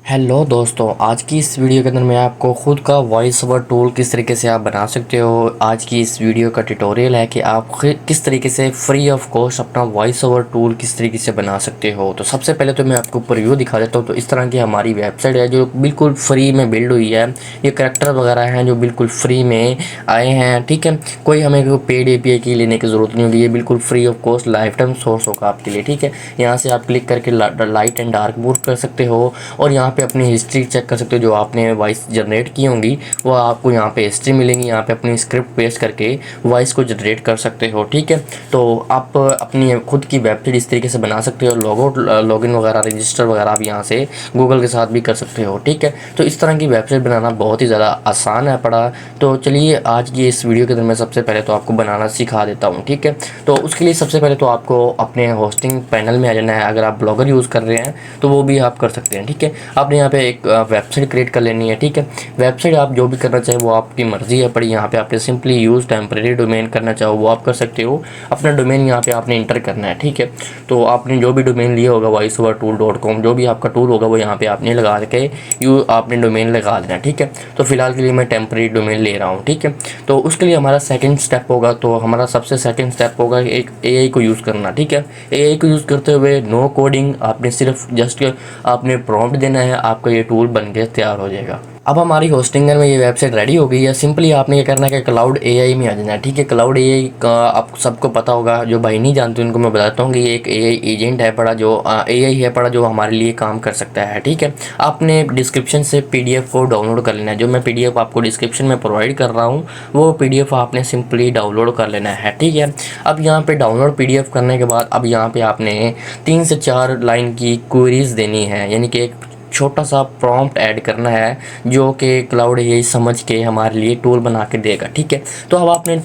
Hello दोस्तों, आज की इस वीडियो के अंदर मैं आपको खुद का वॉइस ओवर टूल किस तरीके से आप बना सकते हो। आज की इस वीडियो का ट्यूटोरियल है कि आप किस तरीके से फ्री ऑफ कॉस्ट अपना वॉइस ओवर टूल किस तरीके से बना सकते हो। तो सबसे पहले तो मैं आपको प्रीव्यू दिखा देता हूँ। तो इस तरह की हमारी वेबसाइट है जो बिल्कुल फ्री में बिल्ड हुई है। ये करैक्टर वगैरह हैं जो बिल्कुल फ्री में आए हैं, ठीक है। कोई हमें पेड API की लेने की ज़रूरत नहीं होगी। ये बिल्कुल free of cost life time source होगा आपके लिए, ठीक है। यहाँ से आप क्लिक करके लाइट एंड डार्क मोड कर सकते हो और यहाँ पे अपनी हिस्ट्री चेक कर सकते हो। जो आपने वॉइस जनरेट की होंगी वो आपको यहाँ पे हिस्ट्री मिलेंगी। यहाँ पे अपनी स्क्रिप्ट पेस्ट करके वॉइस को जनरेट कर सकते हो, ठीक है। तो आप अपनी खुद की वेबसाइट इस तरीके से बना सकते हो। लॉगिन वगैरह रजिस्टर वगैरह आप यहाँ से गूगल के साथ भी कर सकते हो, ठीक है। तो इस तरह की वेबसाइट बनाना बहुत ही ज़्यादा आसान है पड़ा। तो चलिए आज की इस वीडियो के अंदर मैं सबसे पहले तो आपको बनाना सिखा देता हूँ, ठीक है। तो उसके लिए सबसे पहले तो आपको अपने होस्टिंग पैनल में आ जाना है। अगर आप ब्लॉगर यूज़ कर रहे हैं तो वो भी आप कर सकते हैं, ठीक है। आपने यहाँ पे एक वेबसाइट क्रिएट कर लेनी है, ठीक है। वेबसाइट आप जो भी करना चाहें वो आपकी मर्ज़ी है। पर यहाँ पे आपने सिंपली यूज़ टेम्परेरी डोमेन करना चाहो वो आप कर सकते हो। अपना डोमेन यहाँ पे आपने इंटर करना है, ठीक है। तो आपने जो भी डोमेन लिया होगा voiceovertool.com जो भी आपका टूल होगा वो यहाँ पे आपने लगा के आपने डोमेन लगा देना, ठीक है। तो फिलहाल के लिए मैं टेम्परेरी डोमेन ले रहा हूँ, ठीक है। तो उसके लिए हमारा सेकेंड स्टेप होगा, तो हमारा सबसे सेकेंड स्टेप होगा एक AI को यूज़ करना, ठीक है। AI को यूज़ करते हुए नो कोडिंग, आपने सिर्फ जस्ट आपने प्रॉम्प्ट देना है, आपका ये टूल बन के तैयार हो जाएगा। अब हमारी होस्टिंगर में ये वेबसाइट रेडी हो गई है। सिंपली आपने ये करना है कि क्लाउड AI में आ जाना है, ठीक है। क्लाउड AI का आप सबको पता होगा, जो भाई नहीं जानते उनको मैं बताता हूँ कि ये एक AI एजेंट है पड़ा, जो AI है पड़ा जो हमारे लिए काम कर सकता है, ठीक है। आपने डिस्क्रिप्शन से PDF को डाउनलोड कर लेना है। जो मैं PDF आपको डिस्क्रिप्शन में प्रोवाइड कर रहा हूँ वो PDF आपने सिंपली डाउनलोड कर लेना है, ठीक है। अब यहाँ पर डाउनलोड PDF करने के बाद अब यहाँ पर आपने 3 से 4 लाइन की क्वेरीज देनी है, यानी कि एक छोटा सा प्रॉम्प्ट ऐड करना है जो कि क्लाउड AI समझ के हमारे लिए टूल बना के देगा, ठीक है। तो अब आपने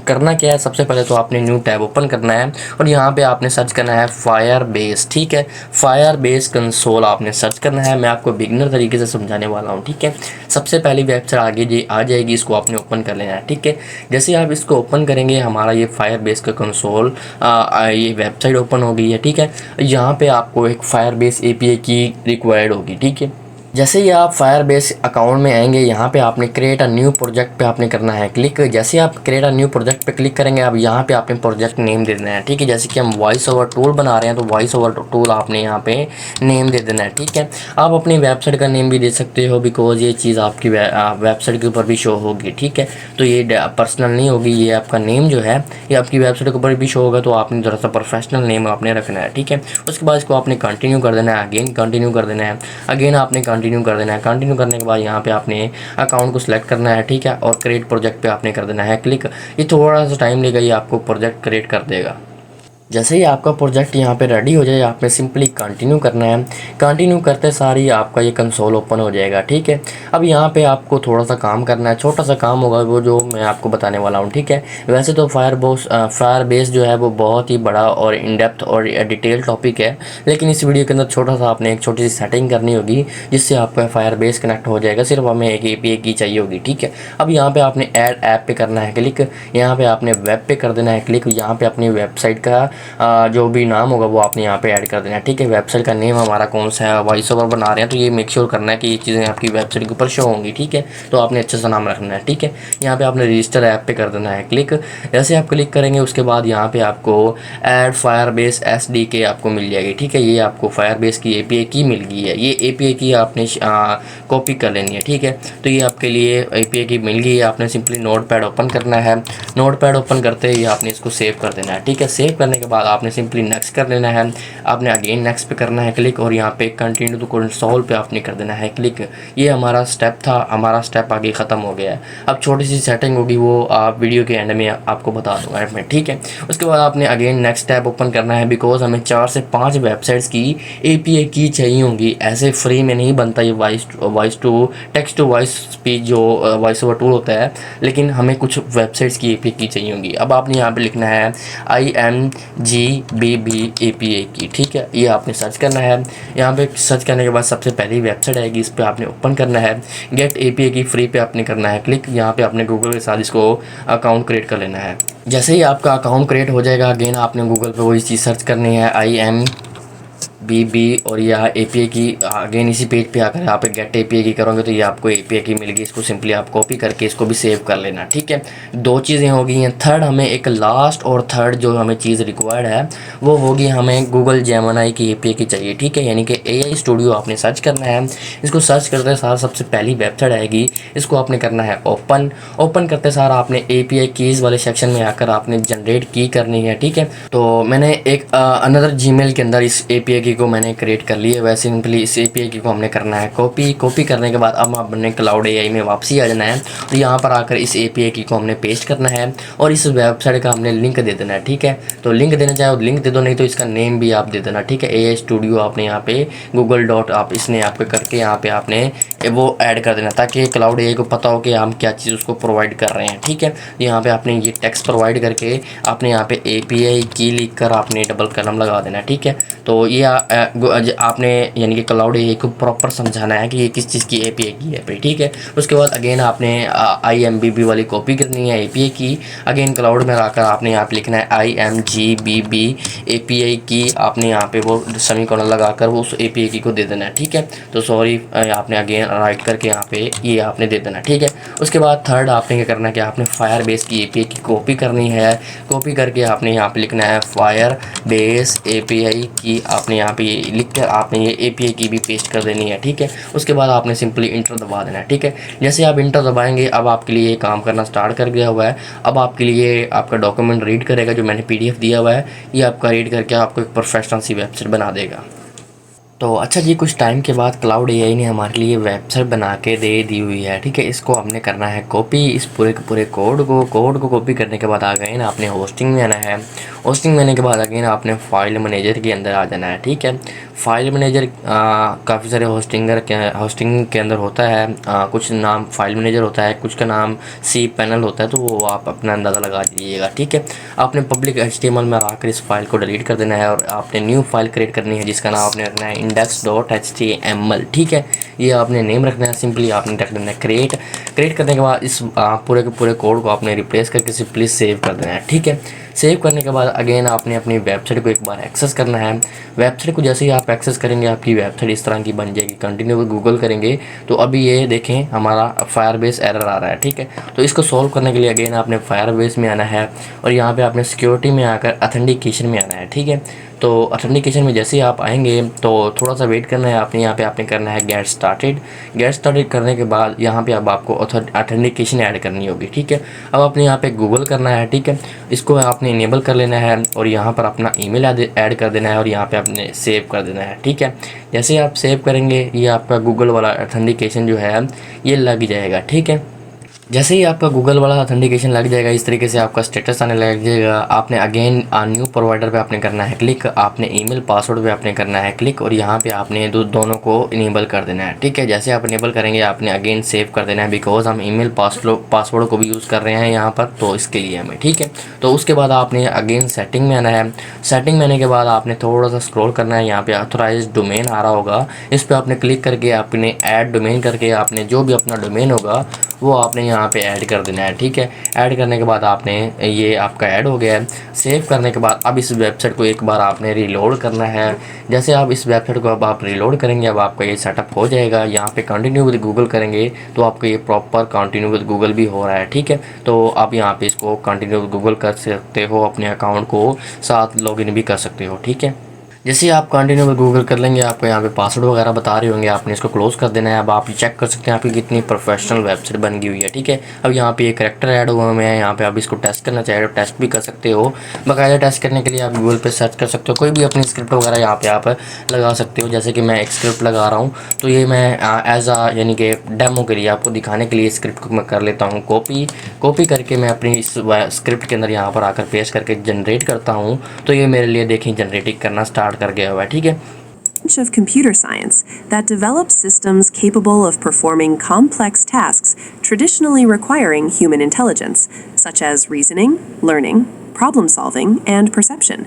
करना क्या है, सबसे पहले तो आपने न्यू टैब ओपन करना है और यहाँ पे आपने सर्च करना है फायरबेस, ठीक है। फायरबेस कंसोल आपने सर्च करना है। मैं आपको बिगिनर तरीके से समझाने वाला हूँ, ठीक है। सबसे पहली वेबसाइट आगे जी आ जाएगी, इसको आपने ओपन कर लेना है, ठीक है। जैसे आप इसको ओपन करेंगे हमारा ये फायरबेस का कंसोल ये वेबसाइट ओपन हो गई है, ठीक है। यहाँ पे आपको एक फायरबेस API की रिक्वायर्ड होगी, ठीक है। जैसे ही आप फायरबेस अकाउंट में आएंगे यहाँ पे आपने क्रिएट अ न्यू प्रोजेक्ट पे आपने करना है क्लिक। जैसे आप क्रिएट अ न्यू प्रोजेक्ट पे क्लिक करेंगे अब यहाँ पे आपने प्रोजेक्ट नेम दे देना है, ठीक है। जैसे कि हम वॉइस ओवर टूल बना रहे हैं तो वॉइस ओवर टूल आपने यहाँ पे नेम दे देना है, ठीक है। आप अपनी वेबसाइट का नेम भी दे सकते हो बिकॉज ये चीज़ आपकी वेबसाइट के ऊपर भी शो होगी, ठीक है। तो ये पर्सनल नहीं होगी, ये आपका नेम जो है ये आपकी वेबसाइट के ऊपर भी शो होगा। तो आपने थोड़ा सा प्रोफेशनल नेम आपने रखना है, ठीक है। उसके बाद इसको आपने कंटिन्यू कर देना है, अगेन कंटिन्यू कर देना है, अगेन आपने कंटिन्यू कर देना है। कंटिन्यू करने के बाद यहाँ पे आपने अकाउंट को सिलेक्ट करना है, ठीक है। और क्रिएट प्रोजेक्ट पे आपने कर देना है क्लिक। ये थोड़ा सा टाइम लेगा, ये आपको प्रोजेक्ट क्रिएट कर देगा। जैसे ही आपका प्रोजेक्ट यहाँ पे रेडी हो जाए आपने सिंपली कंटिन्यू करना है। कंटिन्यू करते सारी आपका ये कंसोल ओपन हो जाएगा, ठीक है। अब यहाँ पे आपको थोड़ा सा काम करना है, छोटा सा काम होगा वो जो मैं आपको बताने वाला हूँ, ठीक है। वैसे तो फायरबेस जो है वो बहुत ही बड़ा और इन डेप्थ और डिटेल टॉपिक है, लेकिन इस वीडियो के अंदर छोटा सा आपने एक छोटी सी सेटिंग करनी होगी जिससे आपका फायरबेस कनेक्ट हो जाएगा। सिर्फ हमें एक API की चाहिए होगी, ठीक है। अब यहाँ पर आपने ऐड ऐप पे करना है क्लिक, यहाँ पर आपने वेब पे कर देना है क्लिक। यहाँ पर अपनी वेबसाइट का जो भी नाम होगा वो आपने यहाँ पे ऐड कर देना है, ठीक है। वेबसाइट का नेम हमारा कौन सा है, वॉइस ओवर बना रहे हैं तो ये मेक श्योर करना है कि ये चीज़ें आपकी वेबसाइट के ऊपर शो होंगी, ठीक है। तो आपने अच्छे सा नाम रखना है, ठीक है। यहाँ पे आपने रजिस्टर ऐप पे कर देना है क्लिक। जैसे आप क्लिक करेंगे उसके बाद यहाँ पे आपको ऐड फायरबेस SDK आपको मिल जाएगी, ठीक है। ये आपको फायरबेस की API की मिल गई है, ये API की आपने कॉपी कर लेनी है, ठीक है। तो ये आपके लिए API की मिल गई है। आपने सिंपली नोटपैड ओपन करना है। नोटपैड ओपन करते ही आपने इसको सेव कर देना है, ठीक है। सेव करने के बाद आपने सिंपली नेक्स्ट कर लेना है। आपने अगेन नेक्स्ट पे करना है क्लिक और यहाँ पे कंटिन्यू टू कंसोल पे आपने कर देना है क्लिक। ये हमारा स्टेप था, हमारा स्टेप आगे ख़त्म हो गया है। अब छोटी सी सेटिंग होगी वो आप वीडियो के एंड में आपको बता दूंगा मैं, ठीक है। उसके बाद आपने अगेन नेक्स्ट टैब ओपन करना है बिकॉज हमें 4 से 5 वेबसाइट्स की API की चाहिए होंगी। ऐसे फ्री में नहीं बनता ये voice to text to voice speech जो वॉइस ओवर टूल होता है, लेकिन हमें कुछ वेबसाइट्स की API की चाहिए होंगी। अब आपने यहाँ पे लिखना है IMGBB API की, ठीक है। ये आपने सर्च करना है। यहाँ पे सर्च करने के बाद सबसे पहली वेबसाइट आएगी, इस पर आपने ओपन करना है। गेट API की फ्री पे आपने करना है क्लिक। यहाँ पे आपने गूगल के साथ इसको अकाउंट क्रिएट कर लेना है। जैसे ही आपका अकाउंट क्रिएट हो जाएगा अगेन आपने गूगल पे वही चीज़ सर्च करनी है BB और यह API की अगेन इसी पेज पे आकर आप गेट API की करोगे तो ये आपको API की मिलेगी। इसको सिंपली आप कॉपी करके इसको भी सेव कर लेना, ठीक है। दो चीज़ें हो गई हैं। थर्ड, हमें एक लास्ट और थर्ड जो हमें चीज़ रिक्वायर्ड है वो होगी, हमें गूगल जेमिनी की API की चाहिए, ठीक है। यानी कि AI स्टूडियो आपने सर्च करना है। इसको सर्च करते सार सबसे पहली वेबसाइट आएगी, इसको आपने करना है ओपन करते सार आपने API कीज़ वाले सेक्शन में आकर आपने जनरेट की करनी है, ठीक है। तो मैंने एक अनदर जीमेल के अंदर इस API की को मैंने क्रिएट कर ली है। वैसे सिंपली इस API की को हमने करना है कॉपी करने के बाद अब हमने क्लाउड AI में वापसी आ जाना है और यहाँ पर आकर इस API की को हमने पेस्ट करना है और इस वेबसाइट का हमने लिंक दे देना है, ठीक है। तो लिंक देना चाहे लिंक दे दो, नहीं तो इसका नेम भी आप दे देना, ठीक है। AI स्टूडियो आपने यहाँ पे गूगल डॉट आप इसने यहाँ पे करके यहाँ पे आपने वो ऐड कर देना ताकि क्लाउड AI को पता हो कि हम क्या चीज़ उसको प्रोवाइड कर रहे हैं, ठीक है। यहाँ पे आपने ये टेक्स्ट प्रोवाइड करके आपने यहाँ पे API की लिख कर आपने डबल कलम लगा देना है, ठीक है। तो ये आपने यानी कि क्लाउड AI को प्रॉपर समझाना है कि ये किस चीज़ की API की है, ठीक है। उसके बाद अगेन आपने IMBB वाली कॉपी करनी है API की। अगेन क्लाउड में आकर आपने यहाँ पे लिखना है IMGBB API की, आपने यहाँ पे वो सेमीकोलन लगाकर वो उस API की को दे देना है, ठीक है। तो सॉरी आपने अगेन राइट करके यहाँ पे ये आपने दे देना, ठीक है। उसके बाद थर्ड आपने क्या करना है कि आपने फायरबेस की API की कॉपी करनी है। कॉपी करके आपने यहाँ पे लिखना है फायरबेस API की, आपने यहाँ पे लिख कर आपने ये API की भी पेस्ट कर देनी है, ठीक है। उसके बाद आपने सिंपली इंटर दबा देना है, ठीक है। जैसे आप इंटर दबाएंगे अब आपके लिए काम करना स्टार्ट कर गया हुआ है। अब आपके लिए आपका डॉक्यूमेंट रीड करेगा, जो मैंने PDF दिया हुआ है ये आपका रीड करके आपको एक प्रोफेशनल सी वेबसाइट बना देगा। तो अच्छा जी, कुछ टाइम के बाद क्लाउड AI ने हमारे लिए वेबसाइट बना के दे दी हुई है, ठीक है। इसको हमने करना है कॉपी, इस पूरे के पूरे कोड को कॉपी करने के बाद आ गए ना आपने होस्टिंग में आना है। होस्टिंग में आने के बाद अगेन आपने फाइल मैनेजर के अंदर आ जाना है, ठीक है। फाइल मैनेजर काफ़ी सारे होस्टिंग के अंदर होता है। कुछ नाम फाइल मैनेजर होता है, कुछ का नाम cPanel होता है, तो वो आप अपना अंदाज़ा लगा दीजिएगा, ठीक है। आपने पब्लिक HTML में आकर इस फाइल को डिलीट कर देना है और आपने न्यू फाइल क्रिएट करनी है जिसका नाम आपने रखना है index.html, ठीक है। ये आपने नेम रखना है, सिंपली आपने रख देना है क्रिएट करने के बाद इस पूरे के पूरे कोड को आपने रिप्लेस करके सिंपली सेव कर देना है, ठीक है। सेव करने के बाद अगेन आपने अपनी वेबसाइट को एक बार एक्सेस करना है। वेबसाइट को जैसे ही आप एक्सेस करेंगे आपकी वेबसाइट इस तरह की बन जाएगी। कंटिन्यू with गूगल करेंगे तो अभी ये देखें हमारा फायरबेस एरर आ रहा है, ठीक है। तो इसको सॉल्व करने के लिए अगेन आपने फायरबेस में आना है और यहाँ पे आपने सिक्योरिटी में आकर ऑथेंटिकेशन में आना है, ठीक है। तो ऑथेंटिकेशन में जैसे ही आप आएंगे तो थोड़ा सा वेट करना है आपने। यहाँ पे आपने करना है गेट स्टार्टेड करने के बाद यहाँ पे अब आपको ऑथेंटिकेशन ऐड करनी होगी, ठीक है। अब आपने यहाँ पे गूगल करना है, ठीक है। इसको आपने इनेबल कर लेना है और यहाँ पर अपना ईमेल ऐड कर देना है और यहाँ पे आपने सेव कर देना है, ठीक है। जैसे ही आप सेव करेंगे ये आपका गूगल वाला ऑथेंटिकेशन जो है ये लग जाएगा, ठीक है। जैसे ही आपका गूगल वाला ऑथेंटिकेशन लग जाएगा इस तरीके से आपका स्टेटस आने लग जाएगा। आपने अगेन न्यू प्रोवाइडर पे आपने करना है क्लिक, आपने ईमेल पासवर्ड पे आपने करना है क्लिक और यहाँ पे आपने दोनों को इनेबल कर देना है, ठीक है। जैसे आप इनेबल करेंगे आपने अगेन सेव कर देना है बिकॉज हम ईमेल पासवर्ड को भी यूज़ कर रहे हैं यहाँ पर, तो इसके लिए हमें, ठीक है। तो उसके बाद आपने अगेन सेटिंग में आना है। सेटिंग में आने के बाद आपने थोड़ा सा स्क्रॉल करना है, यहाँ पे ऑथोराइज डोमेन आ रहा होगा, इस पर आपने क्लिक करके आपने ऐड डोमेन करके आपने जो भी अपना डोमेन होगा वो आपने यहाँ पे ऐड कर देना है, ठीक है। ऐड करने के बाद आपने ये आपका ऐड हो गया है। सेव करने के बाद अब इस वेबसाइट को एक बार आपने रीलोड करना है। जैसे आप इस वेबसाइट को अब आप रीलोड करेंगे अब आपका ये सेटअप हो जाएगा। यहाँ पे कंटिन्यू विद गूगल करेंगे तो आपको ये प्रॉपर कंटिन्यू विद गूगल भी हो रहा है, ठीक है। तो आप यहाँ पे इसको कंटिन्यू विद गूगल कर सकते हो, अपने अकाउंट को साथ लॉगिन भी कर सकते हो, ठीक है। जैसे आप कंटिन्यू में गूगल कर लेंगे आपको यहाँ पे पासवर्ड वगैरह बता रहे होंगे, आपने इसको क्लोज कर देना है। अब आप चेक कर सकते हैं आपकी कितनी प्रोफेशनल वेबसाइट बन गई हुई है, ठीक है। अब यहाँ पे एक कैरेक्टर ऐड हुआ है, यहाँ पे आप इसको टेस्ट करना चाहे तो टेस्ट भी कर सकते हो। बाकायदा टेस्ट करने के लिए आप गूगल पे सर्च कर सकते हो, कोई भी अपनी स्क्रिप्ट वगैरह यहाँ पे आप लगा सकते हो। जैसे कि मैं एक स्क्रिप्ट लगा रहा हूँ तो ये मैं एज यानी कि डेमो के लिए आपको दिखाने के लिए स्क्रिप्ट को मैं कर लेता हूँ कॉपी करके मैं अपनी इस स्क्रिप्ट के अंदर यहाँ पर आकर पेस्ट करके जनरेट करता हूँ। तो ये मेरे लिए देखें जनरेटिंग करना स्टार्ट कर गया हुआ है, ठीक है। Of computer science that develops systems capable of performing complex tasks traditionally requiring human intelligence, such as reasoning, learning, problem solving, and perception.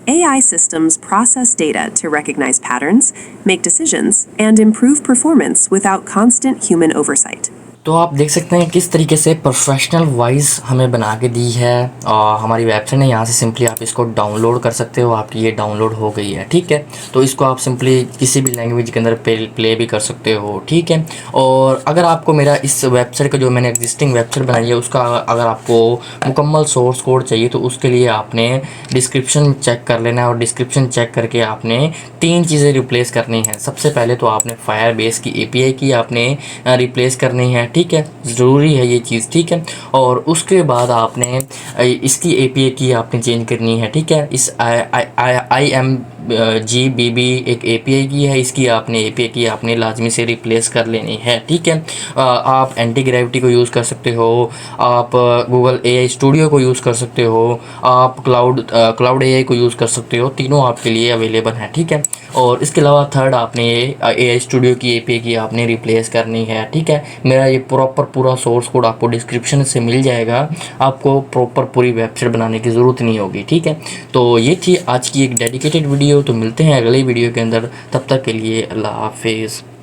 AI systems process data to recognize patterns, make decisions, and improve performance without constant human oversight. तो आप देख सकते हैं किस तरीके से professional voice हमें बना के दी है हमारी वेबसाइट ने। यहाँ से सिंपली आप इसको डाउनलोड कर सकते हो, आपकी ये डाउनलोड हो गई है, ठीक है। तो इसको आप सिंपली किसी भी लैंग्वेज के अंदर प्ले भी कर सकते हो, ठीक है। और अगर आपको मेरा इस वेबसाइट का जो मैंने एग्जिस्टिंग वेबसाइट बनाई है उसका अगर आपको मुकम्मल सोर्स कोड चाहिए तो उसके लिए आपने डिस्क्रिप्शन चेक कर लेना है, और डिस्क्रिप्शन चेक करके आपने 3 चीज़ें रिप्लेस करनी है। सबसे पहले तो आपने फायरबेस की API की आपने रिप्लेस करनी है, ठीक है, ज़रूरी है ये चीज़, ठीक है। और उसके बाद आपने इसकी API की आपने चेंज करनी है, ठीक है। इस IMGBB एक API की है, इसकी आपने API की आपने लाजमी से रिप्लेस कर लेनी है, ठीक है। आप एंटी ग्रेविटी को यूज़ कर सकते हो, आप गूगल AI स्टूडियो को यूज़ कर सकते हो, आप क्लाउड AI को यूज़ कर सकते हो, तीनों आपके लिए अवेलेबल हैं, ठीक है। और इसके अलावा थर्ड आपने AI स्टूडियो की API की आपने रिप्लेस करनी है, ठीक है। मेरा ये पूरा सोर्स कोड आपको डिस्क्रिप्शन से मिल जाएगा, आपको प्रॉपर पूरी वेबसाइट बनाने की ज़रूरत नहीं होगी, ठीक है। तो ये थी आज की एक डेडिकेटेड वीडियो। तो मिलते हैं अगली वीडियो के अंदर, तब तक के लिए अल्लाह हाफिज़।